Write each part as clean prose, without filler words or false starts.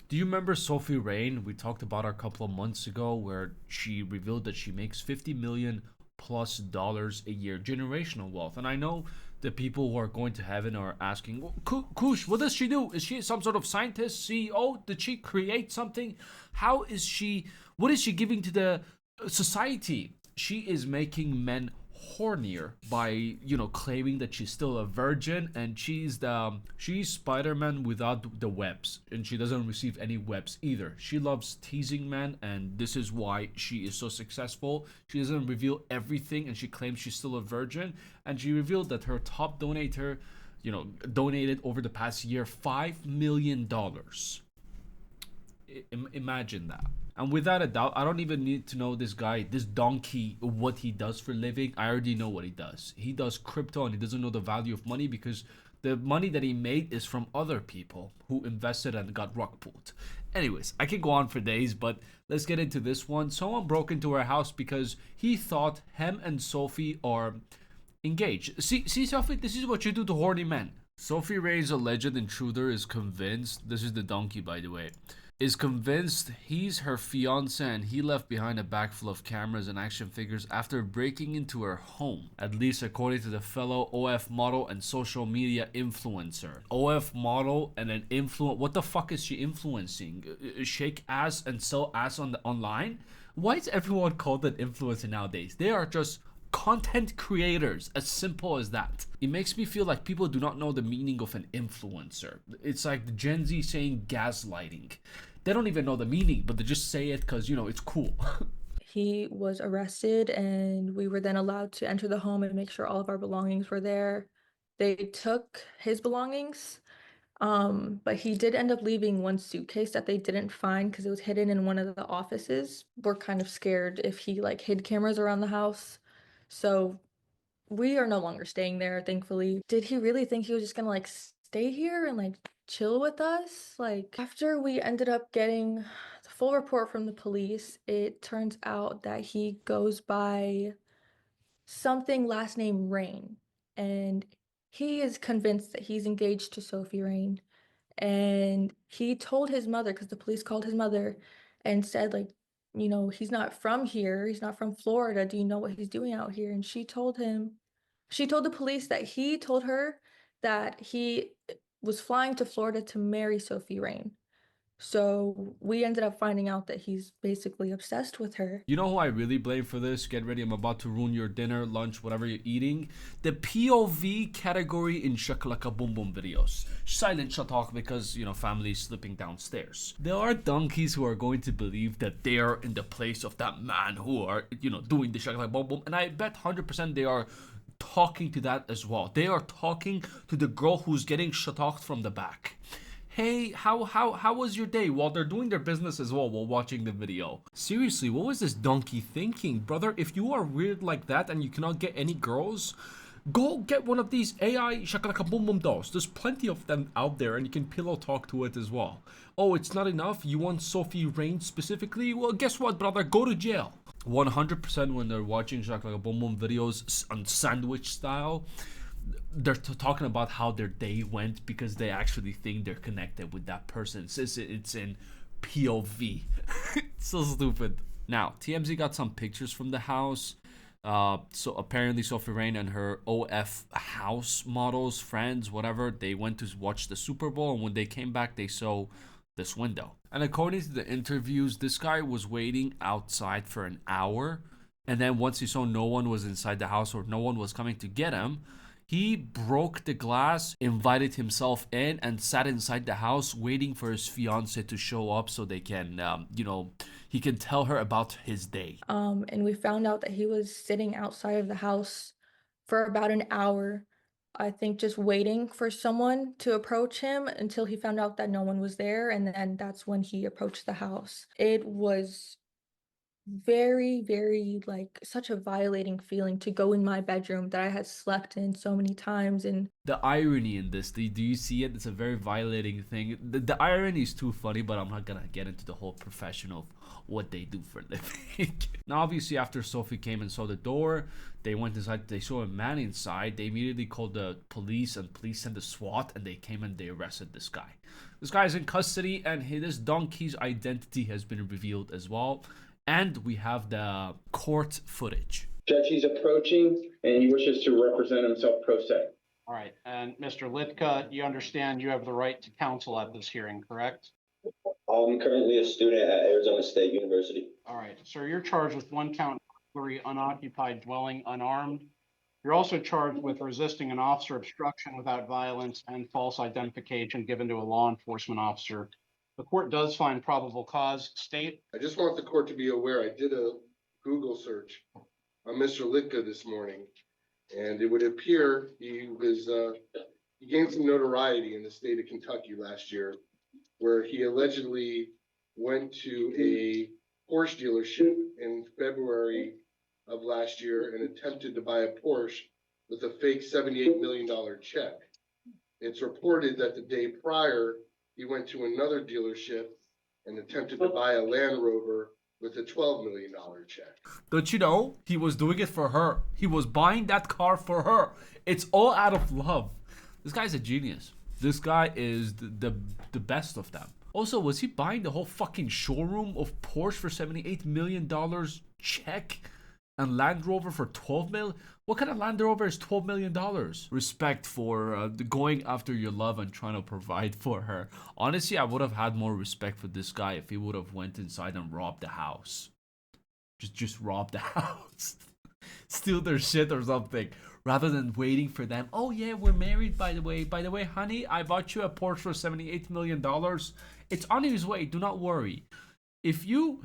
Do you remember Sophie Rain? We talked about her a couple of months ago where she revealed that she makes 50 million plus dollars a year, generational wealth. And I know the people who are going to heaven are asking, well, Koosh, what does she do? Is she some sort of scientist, CEO? Did she create something? How is she? What is she giving to the society? She is making men hornier by claiming that she's still a virgin, and she's Spider-Man without the webs, and she doesn't receive any webs either. She loves teasing men, and this is why she is so successful. She doesn't reveal everything, and she claims she's still a virgin. And she revealed that her top donator donated over the past year $5 million. Imagine that. And without a doubt, I don't even need to know this guy, this donkey, what he does for a living. I already know what he does. He does crypto, and he doesn't know the value of money because the money that he made is from other people who invested and got rug pulled. Anyways, I could go on for days, but let's get into this one. Someone broke into our house because he thought him and Sophie are engaged. See, Sophie, this is what you do to horny men. Sophie Ray's alleged intruder is convinced, this is the donkey by the way, is convinced he's her fiance, and he left behind a bag full of cameras and action figures after breaking into her home, at least according to the fellow OF model and social media influencer. OF model and an influencer. What the fuck is she influencing? Shake ass and sell ass on the online? Why is everyone called an influencer nowadays? They are just content creators, as simple as that. It makes me feel like people do not know the meaning of an influencer. It's like the Gen Z saying gaslighting. They don't even know the meaning, but they just say it because it's cool. He was arrested, and we were then allowed to enter the home and make sure all of our belongings were there. They took his belongings, but he did end up leaving one suitcase that they didn't find because it was hidden in one of the offices. We're kind of scared if he like hid cameras around the house. So we are no longer staying there, thankfully. Did he really think he was just gonna like stay here and like chill with us? Like, after we ended up getting the full report from the police, it turns out that he goes by something last name Rain. And he is convinced that he's engaged to Sophie Rain. And he told his mother, because the police called his mother and said, like, he's not from here. He's not from Florida. Do you know what he's doing out here? And she told the police that he told her that he was flying to Florida to marry Sophie Rain. So we ended up finding out that he's basically obsessed with her. You know who I really blame for this? Get ready, I'm about to ruin your dinner, lunch, whatever you're eating. The POV category in Shakalaka Boom Boom videos. Silent talk because, family is sleeping downstairs. There are donkeys who are going to believe that they are in the place of that man who are, doing the Shakalaka Boom Boom. And I bet 100% they are talking to that as well. They are talking to the girl who's getting shatocked from the back. Hey, how was your day? While they're doing their business as well while watching the video. Seriously, what was this donkey thinking? Brother, if you are weird like that and you cannot get any girls, go get one of these AI shakalaka boom boom dolls. There's plenty of them out there and you can pillow talk to it as well. Oh, it's not enough? You want Sophie Rain specifically? Well, guess what, brother? Go to jail. 100% when they're watching shakalaka boom boom videos on sandwich style, they're talking about how their day went because they actually think they're connected with that person. It's in POV. It's so stupid. Now, TMZ got some pictures from the house. So apparently Sophie Rain and her OF house models, friends, whatever, they went to watch the Super Bowl, and when they came back, they saw this window. And according to the interviews, this guy was waiting outside for an hour, and then once he saw no one was inside the house or no one was coming to get him, he broke the glass, invited himself in, and sat inside the house waiting for his fiance to show up so they can, he can tell her about his day. And we found out that he was sitting outside of the house for about an hour, I think just waiting for someone to approach him until he found out that no one was there, and then that's when he approached the house. It was very, very, like, such a violating feeling to go in my bedroom that I had slept in so many times. And The irony in this, do you see it? It's a very violating thing. The irony is too funny, but I'm not gonna get into the whole profession of what they do for a living. Now, obviously, after Sophie came and saw the door, they went inside. They saw a man inside. They immediately called the police, and police sent the SWAT, and they came and they arrested this guy. This guy is in custody, and this donkey's identity has been revealed as well. And we have the court footage. Judge, he's approaching, and he wishes to represent himself pro se. All right, and Mr. Litka, you understand you have the right to counsel at this hearing, correct? I'm currently a student at Arizona State University. All right, sir, you're charged with 1 count burglary, unoccupied dwelling, unarmed. You're also charged with resisting an officer obstruction without violence and false identification given to a law enforcement officer. The court does find probable cause. State. I just want the court to be aware, I did a Google search on Mr. Litka this morning, and it would appear he gained some notoriety in the state of Kentucky last year, where he allegedly went to a Porsche dealership in February of last year and attempted to buy a Porsche with a fake $78 million check. It's reported that the day prior, he went to another dealership and attempted to buy a Land Rover with a $12 million check. Don't you know? He was doing it for her. He was buying that car for her. It's all out of love. This guy's a genius. This guy is the best of them. Also, was he buying the whole fucking showroom of Porsche for $78 million check? And Land Rover for $12 million? What kind of Land Rover is $12 million? Respect for going after your love and trying to provide for her. Honestly, I would have had more respect for this guy if he would have went inside and robbed the house. Just rob the house. Steal their shit or something. Rather than waiting for them. Oh yeah, we're married by the way. By the way, honey, I bought you a Porsche for $78 million. It's on his way. Do not worry. If you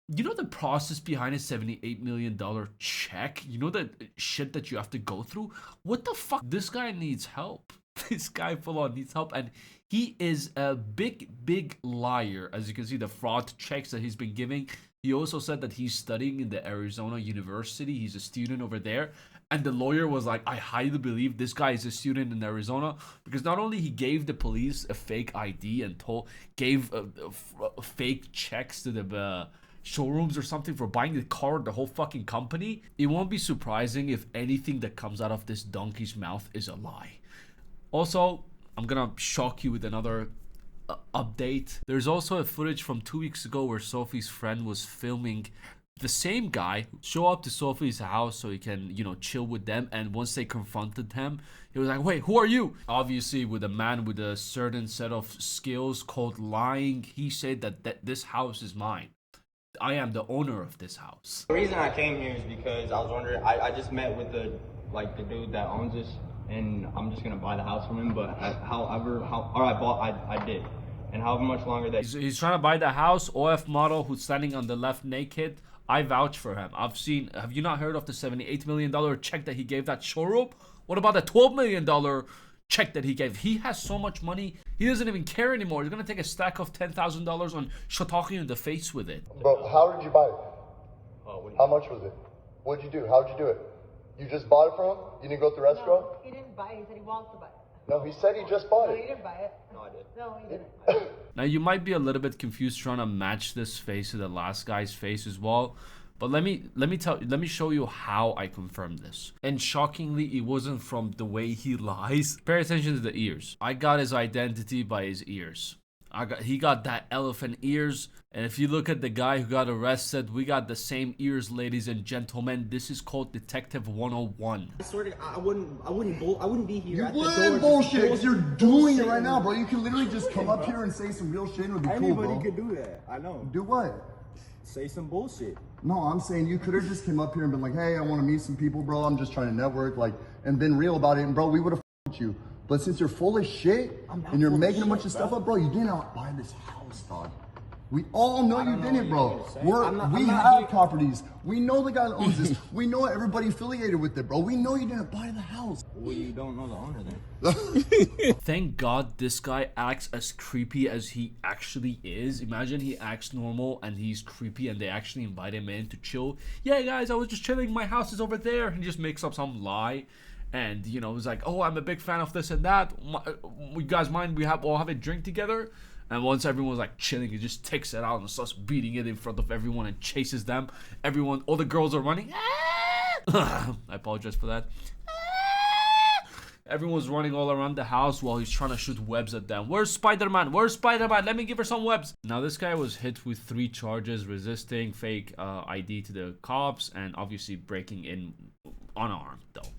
know the process behind a $78 million check? You know the shit that you have to go through? What the fuck? This guy needs help. This guy full on needs help. And he is a big liar. As you can see, the fraud checks that he's been giving. He also said that he's studying in the Arizona University. He's a student over there. And the lawyer was like, I highly believe this guy is a student in Arizona, because not only he gave the police a fake ID and gave fake checks to the showrooms or something for buying the car, the whole fucking company. It won't be surprising if anything that comes out of this donkey's mouth is a lie. Also, I'm gonna shock you with another update. There's also a footage from 2 weeks ago where Sophie's friend was filming the same guy show up to Sophie's house so he can, chill with them. And once they confronted him, he was like, wait, who are you? Obviously, with a man with a certain set of skills called lying, he said that this house is mine. I am the owner of this house. The reason I came here is because I was wondering, I just met with the dude that owns this, and I'm just gonna buy the house from him, but I did. And however much longer that he's trying to buy the house, OF model who's standing on the left naked, I vouch for him. Have you not heard of the $78 million check that he gave that showroom? What about the $12 million check that he gave? He has so much money, he doesn't even care anymore. He's gonna take a stack of $10,000 and shot you in the face with it. Bro, how did you buy it? How much was it? What'd you do? How'd you do it? You just bought it from him? You didn't go through escrow? No, he didn't buy it. He said he wants to buy it. No, he said he just bought No, it. he didn't buy it. No, I did. No, he didn't. Now you might be a little bit confused trying to match this face to the last guy's face as well. But let me show you how I confirmed this. And shockingly, it wasn't from the way he lies. Pay attention to the ears. I got his identity by his ears. He got that elephant ears. And if you look at the guy who got arrested, we got the same ears, ladies and gentlemen. This is called Detective 101. I swear to God, I wouldn't be here. You wouldn't bullshit because you're doing it right now, bro. You can literally just come up here and say some real shit and it would be cool, bro. Anybody could do that. I know. Do what? Say some bullshit. No, I'm saying you could have just came up here and been like, hey, I want to meet some people, bro. I'm just trying to network, and been real about it. And bro, we would have with you. But since you're full of shit and you're making a bunch of stuff up, bro, you didn't buy this house, dog. We all know I you don't know didn't, what bro. you're gonna say. We I'm not have here- properties. We know the guy that owns this. We know everybody affiliated with it, bro. We know you didn't buy the house. Well, you don't know the owner then. Thank God this guy acts as creepy as he actually is. Imagine he acts normal and he's creepy and they actually invite him in to chill. Yeah, guys, I was just chilling. My house is over there. He just makes up some lie. And, you know, he's like, oh, I'm a big fan of this and that. You guys mind we all have a drink together? And once everyone's like chilling, he just takes it out and starts beating it in front of everyone and chases them. All the girls are running. I apologize for that. Everyone's running all around the house while he's trying to shoot webs at them. Where's Spider-Man? Where's Spider-Man? Let me give her some webs. Now this guy was hit with 3 charges: resisting, fake ID to the cops, and obviously breaking in unarmed though.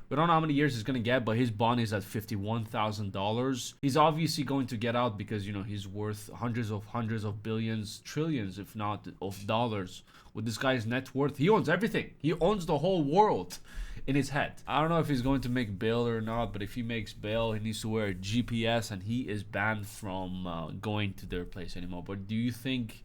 We don't know how many years he's gonna get, but his bond is at $51,000. He's obviously going to get out because, you know, he's worth hundreds of billions, trillions, if not of dollars. With this guy's net worth, he owns everything. He owns the whole world in his head. I don't know if he's going to make bail or not, but if he makes bail, he needs to wear a GPS, and he is banned from going to their place anymore. But do you think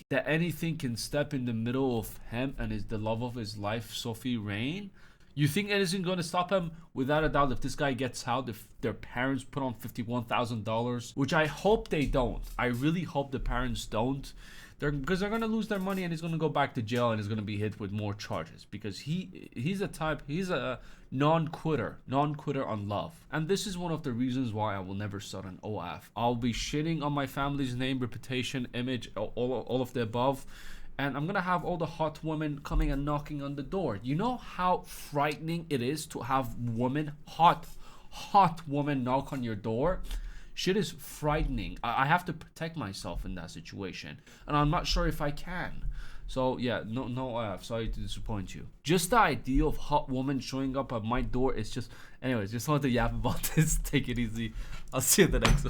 that anything can step in the middle of him and the love of his life, Sophie Rain? You think anything going to stop him? Without a doubt, if this guy gets out, if their parents put on $51,000, which I hope they don't. I really hope the parents don't. Because they're going to lose their money and he's going to go back to jail and he's going to be hit with more charges. Because he's a non-quitter on love. And this is one of the reasons why I will never start an OF. I'll be shitting on my family's name, reputation, image, all of the above. And I'm gonna have all the hot women coming and knocking on the door. You know how frightening it is to have hot women knock on your door? Shit is frightening. I have to protect myself in that situation. And I'm not sure if I can. So yeah, no, sorry to disappoint you. Just the idea of hot women showing up at my door is just... Anyways, just wanted to yap about this. Take it easy. I'll see you in the next one.